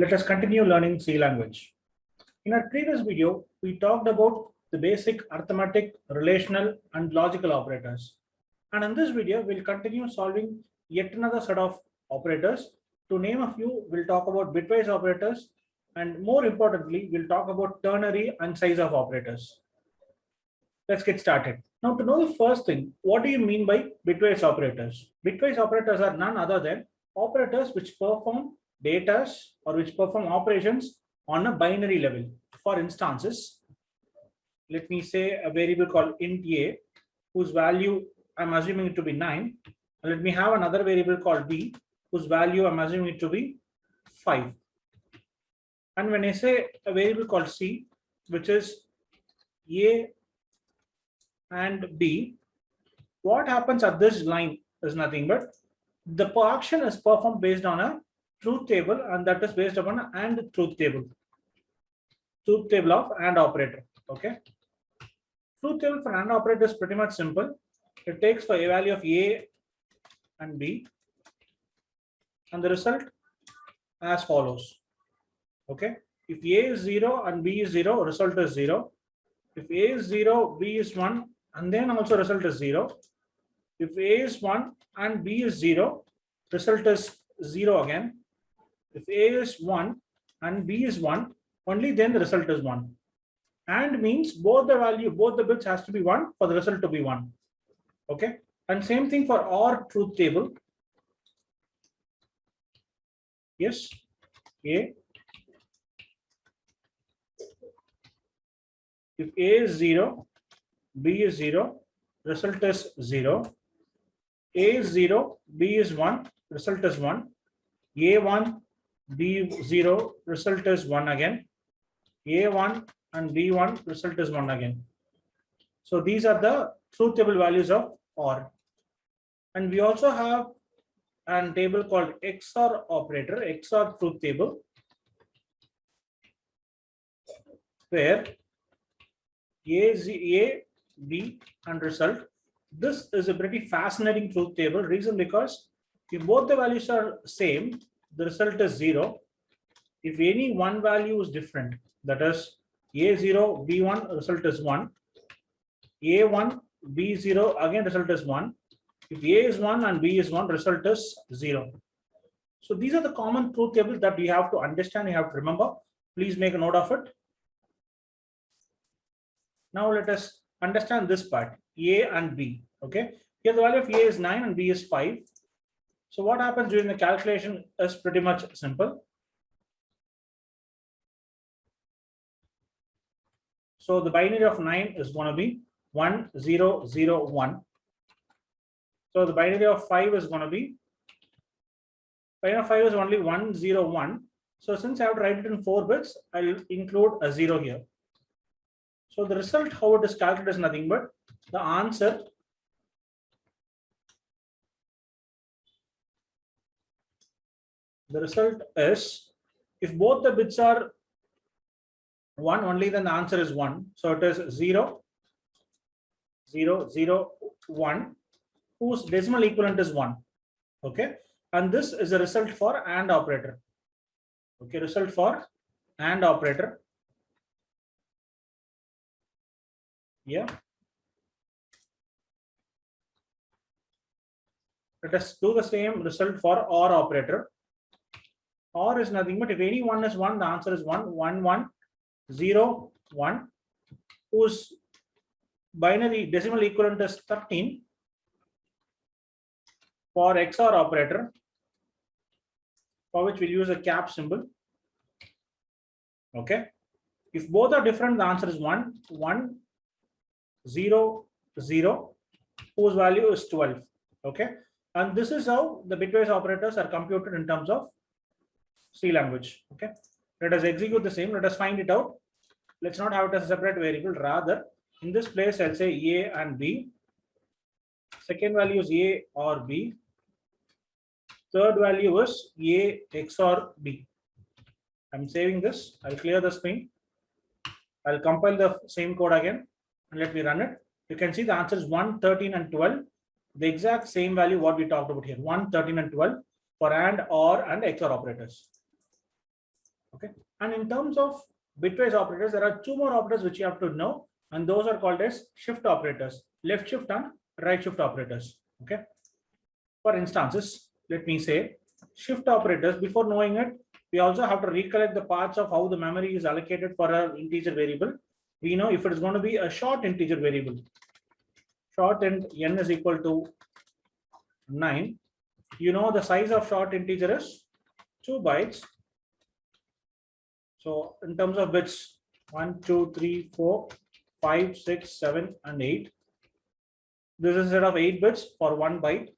Let us continue learning C language. In our previous video, we talked about the basic arithmetic, relational, and logical operators. And in this video, we'll continue solving yet another set of operators. To name a few, we'll talk about bitwise operators, and more importantly, we'll talk about ternary and size of operators. Let's get started. Now, to know the first thing, what do you mean by bitwise operators? Bitwise operators are none other than operators which perform data or which perform operations on a binary level. For instances, let me say a variable called int a, whose value I'm assuming it to be 9. And let me have another variable called b, whose value I'm assuming it to be 5. And when I say a variable called c, which is a and b, what happens at this line is nothing but the action is performed based on a truth table, and that is based upon an AND truth table of AND operator. Okay, truth table for AND operator is pretty much simple. It takes for a value of a and b, and the result as follows. Okay, if a is 0 and b is 0, result is 0. If a is 0, b is 1, and then also result is 0. If a is 1 and b is 0, result is 0 again. If a is 1 and b is 1, only then the result is 1. And means both the bits has to be 1 for the result to be 1. Okay, and same thing for OR truth table. Yes, a. If a is 0, b is 0, result is 0. A is 0, b is 1, result is 1. A1, b0, result is 1 again. A1 and b1, result is 1 again. So these are the truth table values of OR. And we also have a table called XOR operator, XOR truth table, where A, B, and result. This is a pretty fascinating truth table. Reason because if both the values are same, the result is 0. If any one value is different, that is A0, B1, result is 1. A1, B0, again result is 1. If A is 1 and B is 1, result is 0. So these are the common truth tables that you have to understand, you have to remember. Please make a note of it. Now let us understand this part, A and B. Okay, here the value of A is 9 and B is 5. So what happens during the calculation is pretty much simple. So the binary of 9 is going to be 1, 0, 0, 1. So the binary of 5 is going to be, binary of 5 is only 1, 0, 1. So since I have to write it in 4 bits, I'll include a 0 here. So the result, how it is calculated, is nothing but the answer is, if both the bits are 1, only then the answer is 1. So it is 0, 0, 0, 1, whose decimal equivalent is 1. Okay, and this is a result for AND operator. Okay, result for AND operator. Yeah. Let us do the same result for OR operator. OR is nothing but if any one is 1, the answer is 1, 1, 1, 0, 1, whose binary decimal equivalent is 13. For XOR operator, for which we'll use a cap symbol. Okay, if both are different, the answer is 1, 1, 0, 0, whose value is 12. Okay, and this is how the bitwise operators are computed in terms of C language. Okay, let us execute the same. Let us find it out. Let's not have it as a separate variable. Rather, in this place, I'll say A and B. Second value is A or B. Third value is A XOR B. I'm saving this. I'll clear the screen. I'll compile the same code again and let me run it. You can see the answer is 1, 13, and 12. The exact same value what we talked about here, 1, 13, and 12 for AND, OR, and XOR operators. Okay. And in terms of bitwise operators, there are two more operators which you have to know, and those are called as shift operators, left shift and right shift operators. Okay. For instances, let me say shift operators. Before knowing it, we also have to recollect the parts of how the memory is allocated for an integer variable. We know if it is going to be a short integer variable, short and n is equal to 9. You know the size of short integer is 2 bytes. So in terms of bits, 1, 2, 3, 4, 5, 6, 7, and 8. This is a set of 8 bits for 1 byte.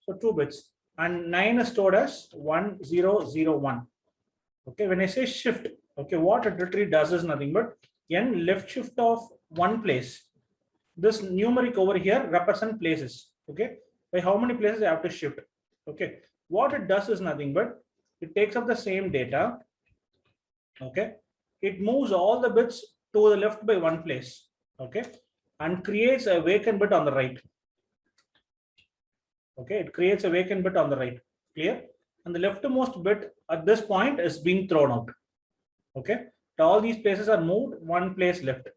So 2 bits. And 9 is stored as 1001. Okay, when I say shift, okay, what it literally does is nothing but n left shift of one place. This numeric over here represent places. Okay, by how many places I have to shift. Okay, what it does is nothing but it takes up the same data. Okay, it moves all the bits to the left by one place. Okay, and creates a vacant bit on the right. Okay, it creates a vacant bit on the right. Clear? And the leftmost bit at this point is being thrown out. Okay, so all these places are moved, one place left.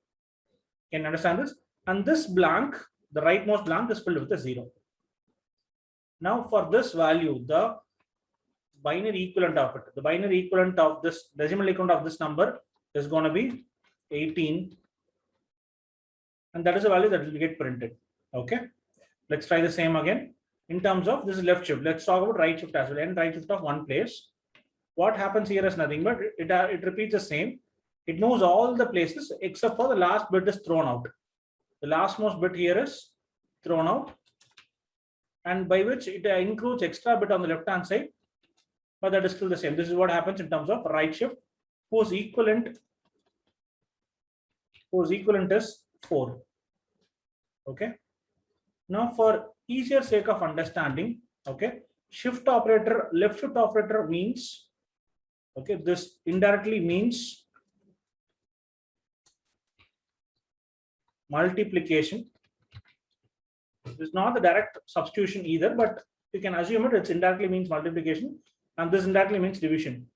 Can you understand this? And this blank, the rightmost blank, is filled with a 0. Now for this value, the binary equivalent of it, the binary equivalent of this decimal equivalent of this number is going to be 18, and that is a value that will get printed. Okay, let's try the same again. In terms of this is left shift, let's talk about right shift as well. And right shift of one place. What happens here is nothing but it repeats the same. It knows all the places except for the last bit is thrown out. The lastmost bit here is thrown out, and by which it includes extra bit on the left hand side, but that is still the same. This is what happens in terms of right shift, whose equivalent is 4. Okay. Now for easier sake of understanding, okay, shift operator, left shift operator means, okay, this indirectly means multiplication. It's not the direct substitution either, but you can assume it. It indirectly means multiplication, and this indirectly means division.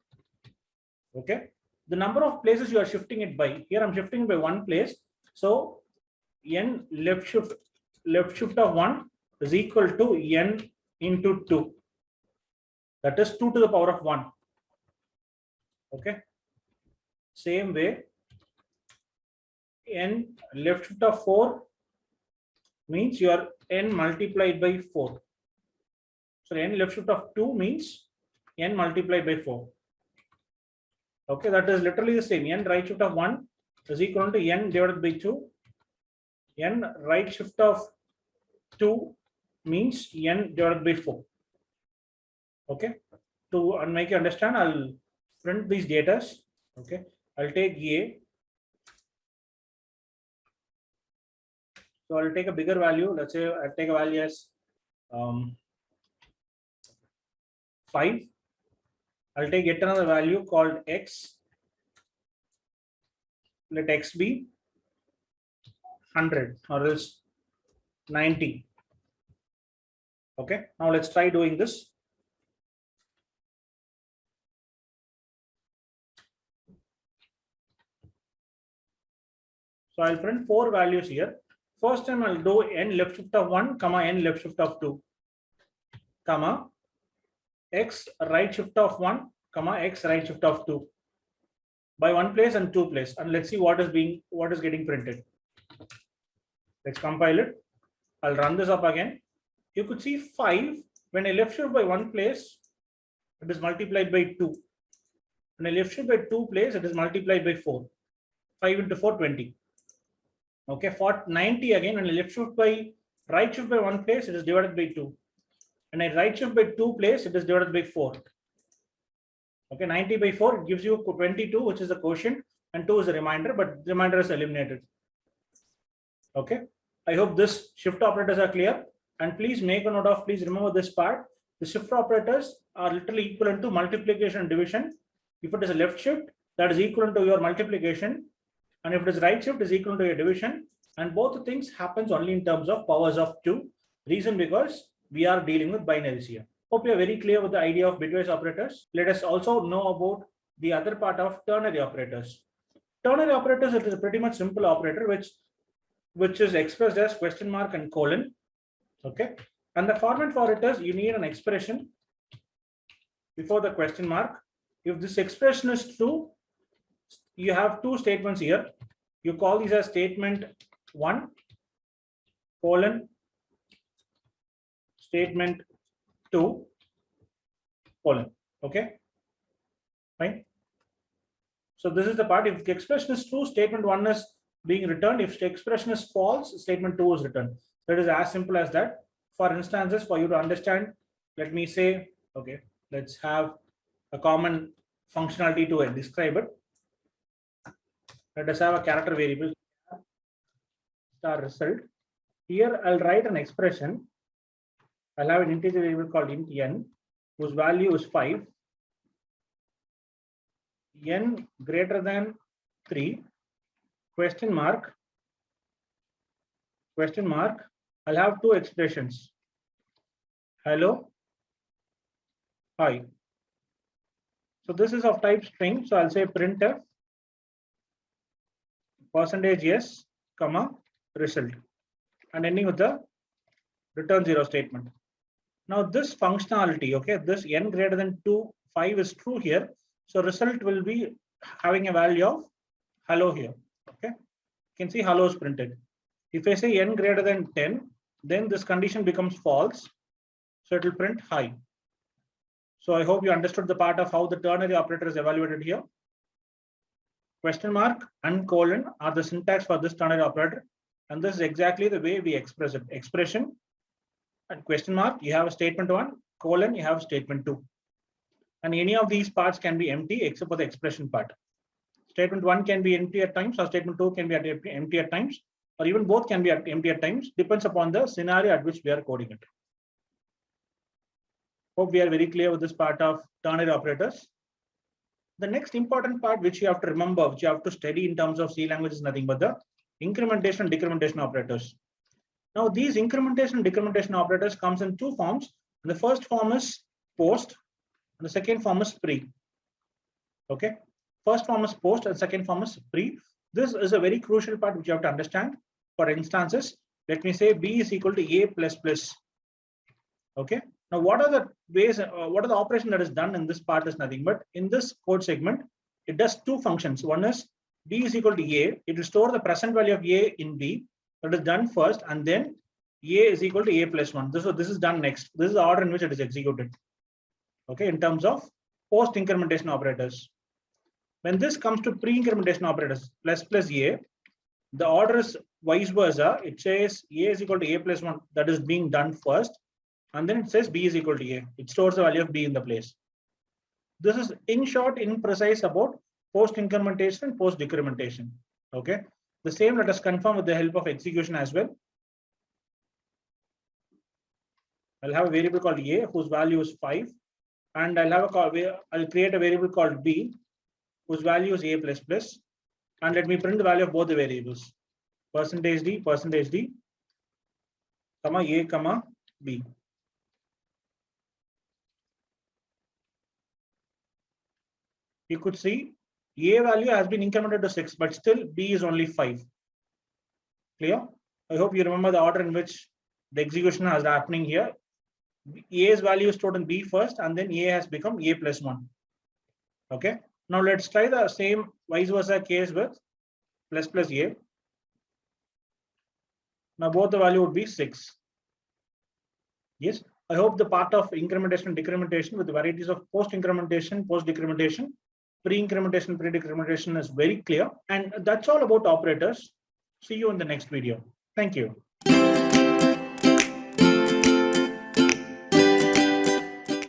Okay, the number of places you are shifting it by. Here I'm shifting by one place, so n left shift of 1 is equal to n into 2. That is 2 to the power of 1. Okay. Same way, n left shift of 4 means your n multiplied by 4. So n left shift of 2 means n multiplied by 4. Okay, that is literally the same. N right shift of 1 is equal to n divided by 2. N right shift of 2 means n divided by 4. Okay, to make you understand, I'll print these data. Okay, I'll take A. So I'll take a bigger value. Let's say I'll take a value as 5. I'll take yet another value called x. Let x be 100 or else 90. Okay, now let's try doing this. So I'll print 4 values here. First time I'll do n left shift of 1, comma n left shift of 2, comma x right shift of 1, comma x right shift of 2 by one place and two place, and let's see what is getting printed. Let's compile it. I'll run this up again. You could see 5 when I left shift by one place, it is multiplied by 2. When I left shift by 2 place, it is multiplied by 4. 5 into 4, 20. Okay, for 90 again, when I left shift by right shift by one place, it is divided by 2. When I right shift by 2 place, it is divided by 4. Okay, 90 by 4 it gives you 22, which is the quotient, and 2 is the remainder, but the remainder is eliminated. Okay, I hope this shift operators are clear, and please make a note of, please remember this part. The shift operators are literally equivalent to multiplication and division. If it is a left shift, that is equivalent to your multiplication, and if it is right shift, is equal to your division, and both things happens only in terms of powers of 2. Reason because we are dealing with binaries here. Hope you are very clear with the idea of bitwise operators. Let us also know about the other part of ternary operators. Ternary operators, it is a pretty much simple operator which is expressed as question mark and colon. Okay, and the format for it is you need an expression before the question mark. If this expression is true, you have two statements here. You call these as statement 1 colon statement 2 colon. Okay, fine. So this is the part. If the expression is true, statement 1 is being returned. If the expression is false, statement 2 is returned. So it is as simple as that. For instances, for you to understand, let me say, okay, let's have a common functionality to describe it. Let us have a character variable star result. Here I'll write an expression. I'll have an integer variable called int n, whose value is 5. N greater than 3, question mark. I'll have two expressions. Hello, hi. So this is of type string. So I'll say printf %s, comma, result, and ending with the return 0 statement. Now this functionality, okay, this n greater than 5 is true here. So result will be having a value of hello here. Okay, you can see hello is printed. If I say n greater than 10, then this condition becomes false. So it will print hi. So I hope you understood the part of how the ternary operator is evaluated here. Question mark and colon are the syntax for this ternary operator. And this is exactly the way we express it. Expression and question mark, you have a statement 1, colon, you have statement 2. And any of these parts can be empty except for the expression part. Statement 1 can be empty at times, or statement 2 can be empty at times, or even both can be empty at times, depends upon the scenario at which we are coding it. Hope we are very clear with this part of ternary operators. The next important part which you have to remember, which you have to study in terms of C language is nothing but the incrementation and decrementation operators. Now these incrementation and decrementation operators comes in two forms. The first form is post, and the second form is pre. Okay, first form is post and second form is pre. This is a very crucial part which you have to understand. For instances, let me say b is equal to a plus plus. Okay, now what are the ways, what are the operation that is done in this part is nothing but in this code segment, it does two functions. One is b is equal to a, it will store the present value of a in b. That is done first, and then a is equal to a plus 1. This is done next. This is the order in which it is executed. Okay, in terms of post incrementation operators. When this comes to pre-incrementation operators, plus plus a, the order is vice versa. It says a is equal to a plus 1. That is being done first, and then it says b is equal to a. It stores the value of b in the place. This is in short, imprecise about post incrementation and post decrementation. Okay, the same let us confirm with the help of execution as well. I'll have a variable called a whose value is 5, and I'll create a variable called b whose value is a plus plus, and let me print the value of both the variables, %d, comma a, comma b. You could see a value has been incremented to 6, but still b is only 5. Clear? I hope you remember the order in which the execution is happening here. A's value is stored in b first, and then a has become a plus 1. Okay. Now let's try the same vice versa case with plus plus a. Now both the value would be 6. Yes. I hope the part of incrementation and decrementation with the varieties of post incrementation, post decrementation, pre-incrementation, pre-decrementation is very clear. And that's all about operators. See you in the next video. Thank you.